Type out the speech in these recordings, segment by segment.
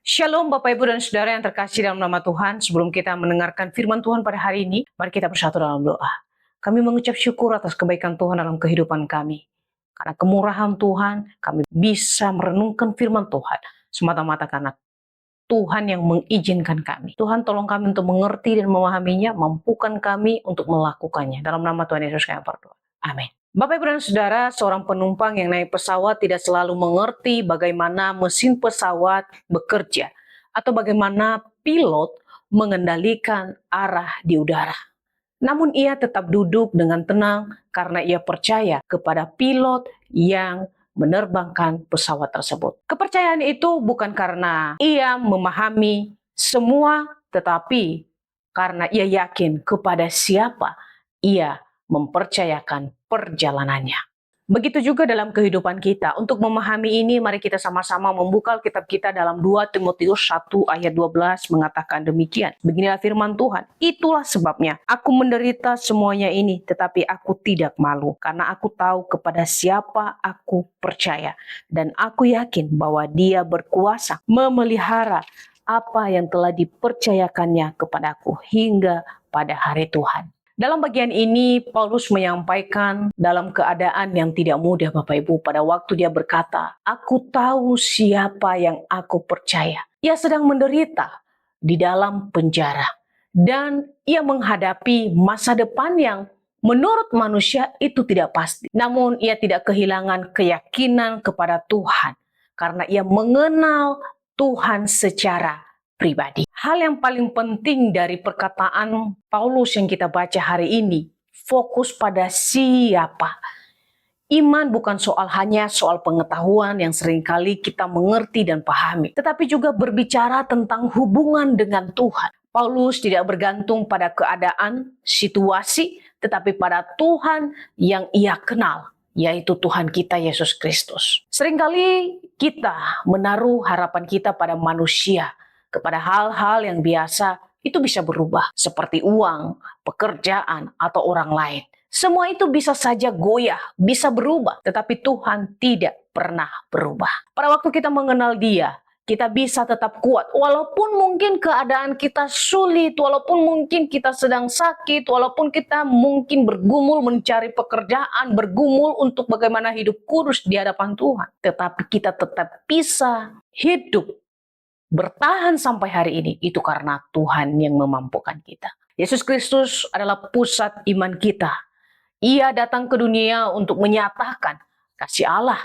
Shalom Bapak Ibu dan Saudara yang terkasih dalam nama Tuhan. Sebelum kita mendengarkan firman Tuhan pada hari ini, mari kita bersatu dalam doa. Kami mengucap syukur atas kebaikan Tuhan dalam kehidupan kami. Karena kemurahan Tuhan, kami bisa merenungkan firman Tuhan. Semata-mata karena Tuhan yang mengizinkan kami. Tuhan tolong kami untuk mengerti dan memahaminya, mampukan kami untuk melakukannya. Dalam nama Tuhan Yesus kami berdoa. Amin. Bapak Ibu dan Saudara, seorang penumpang yang naik pesawat tidak selalu mengerti bagaimana mesin pesawat bekerja atau bagaimana pilot mengendalikan arah di udara. Namun ia tetap duduk dengan tenang karena ia percaya kepada pilot yang menerbangkan pesawat tersebut. Kepercayaan itu bukan karena ia memahami semua, tetapi karena ia yakin kepada siapa ia mempercayakan perjalanannya. Begitu juga dalam kehidupan kita. Untuk memahami ini, mari kita sama-sama membuka Alkitab kita dalam 2 Timotius 1 ayat 12 mengatakan demikian. Beginilah firman Tuhan. Itulah sebabnya aku menderita semuanya ini, tetapi aku tidak malu. Karena aku tahu kepada siapa aku percaya. Dan aku yakin bahwa Dia berkuasa memelihara apa yang telah dipercayakannya kepadaku hingga pada hari Tuhan. Dalam bagian ini, Paulus menyampaikan dalam keadaan yang tidak mudah Bapak Ibu. Pada waktu dia berkata, aku tahu siapa yang aku percaya. Ia sedang menderita di dalam penjara. Dan ia menghadapi masa depan yang menurut manusia itu tidak pasti. Namun ia tidak kehilangan keyakinan kepada Tuhan. Karena ia mengenal Tuhan secara pribadi. Hal yang paling penting dari perkataan Paulus yang kita baca hari ini, fokus pada siapa. Iman bukan hanya soal pengetahuan yang seringkali kita mengerti dan pahami, tetapi juga berbicara tentang hubungan dengan Tuhan. Paulus tidak bergantung pada keadaan, situasi, tetapi pada Tuhan yang ia kenal, yaitu Tuhan kita Yesus Kristus. Seringkali kita menaruh harapan kita pada manusia, kepada hal-hal yang biasa itu bisa berubah, seperti uang, pekerjaan, atau orang lain. Semua itu bisa saja goyah, bisa berubah, tetapi Tuhan tidak pernah berubah. Pada waktu kita mengenal Dia, kita bisa tetap kuat, walaupun mungkin keadaan kita sulit, walaupun mungkin kita sedang sakit, walaupun kita mungkin bergumul mencari pekerjaan, bergumul untuk bagaimana hidup kudus di hadapan Tuhan. Tetapi kita tetap bisa hidup bertahan sampai hari ini, itu karena Tuhan yang memampukan kita. Yesus Kristus adalah pusat iman kita. Ia datang ke dunia untuk menyatakan kasih Allah.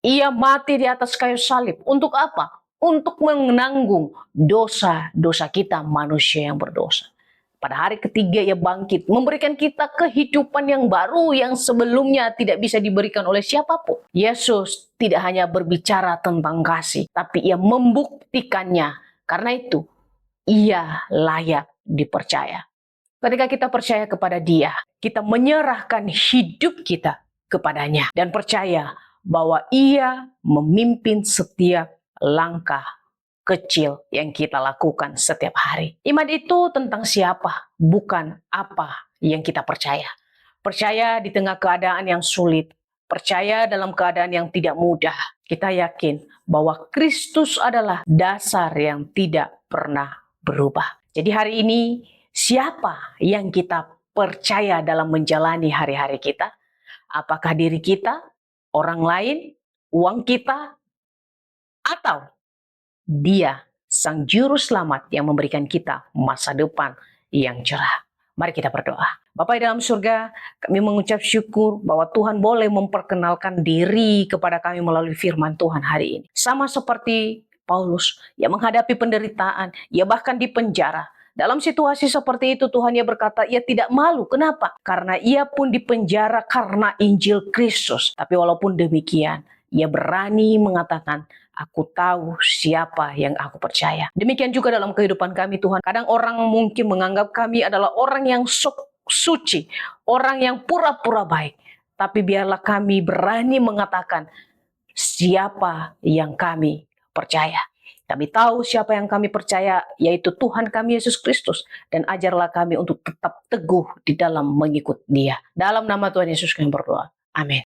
Ia mati di atas kayu salib. Untuk apa? Untuk menanggung dosa-dosa kita, manusia yang berdosa. Pada hari ketiga ia bangkit, memberikan kita kehidupan yang baru yang sebelumnya tidak bisa diberikan oleh siapapun. Yesus tidak hanya berbicara tentang kasih, tapi ia membuktikannya. Karena itu, ia layak dipercaya. Ketika kita percaya kepada Dia, kita menyerahkan hidup kita kepadanya dan percaya bahwa Ia memimpin setiap langkah kecil yang kita lakukan setiap hari. Iman itu tentang siapa, bukan apa yang kita percaya. Percaya di tengah keadaan yang sulit, percaya dalam keadaan yang tidak mudah. Kita yakin bahwa Kristus adalah dasar yang tidak pernah berubah. Jadi hari ini, siapa yang kita percaya dalam menjalani hari-hari kita? Apakah diri kita, orang lain, uang kita, atau Dia, Sang Juru Selamat yang memberikan kita masa depan yang cerah. Mari kita berdoa. Bapa di dalam surga, kami mengucap syukur bahwa Tuhan boleh memperkenalkan diri kepada kami melalui firman Tuhan hari ini. Sama seperti Paulus yang menghadapi penderitaan, ia bahkan dipenjara. Dalam situasi seperti itu Tuhan ia berkata ia tidak malu. Kenapa? Karena ia pun dipenjara karena Injil Kristus. Tapi walaupun demikian, ia berani mengatakan, aku tahu siapa yang aku percaya. Demikian juga dalam kehidupan kami Tuhan. Kadang orang mungkin menganggap kami adalah orang yang suci, orang yang pura-pura baik. Tapi biarlah kami berani mengatakan siapa yang kami percaya. Kami tahu siapa yang kami percaya, yaitu Tuhan kami Yesus Kristus. Dan ajarlah kami untuk tetap teguh di dalam mengikut Dia. Dalam nama Tuhan Yesus kami berdoa. Amin.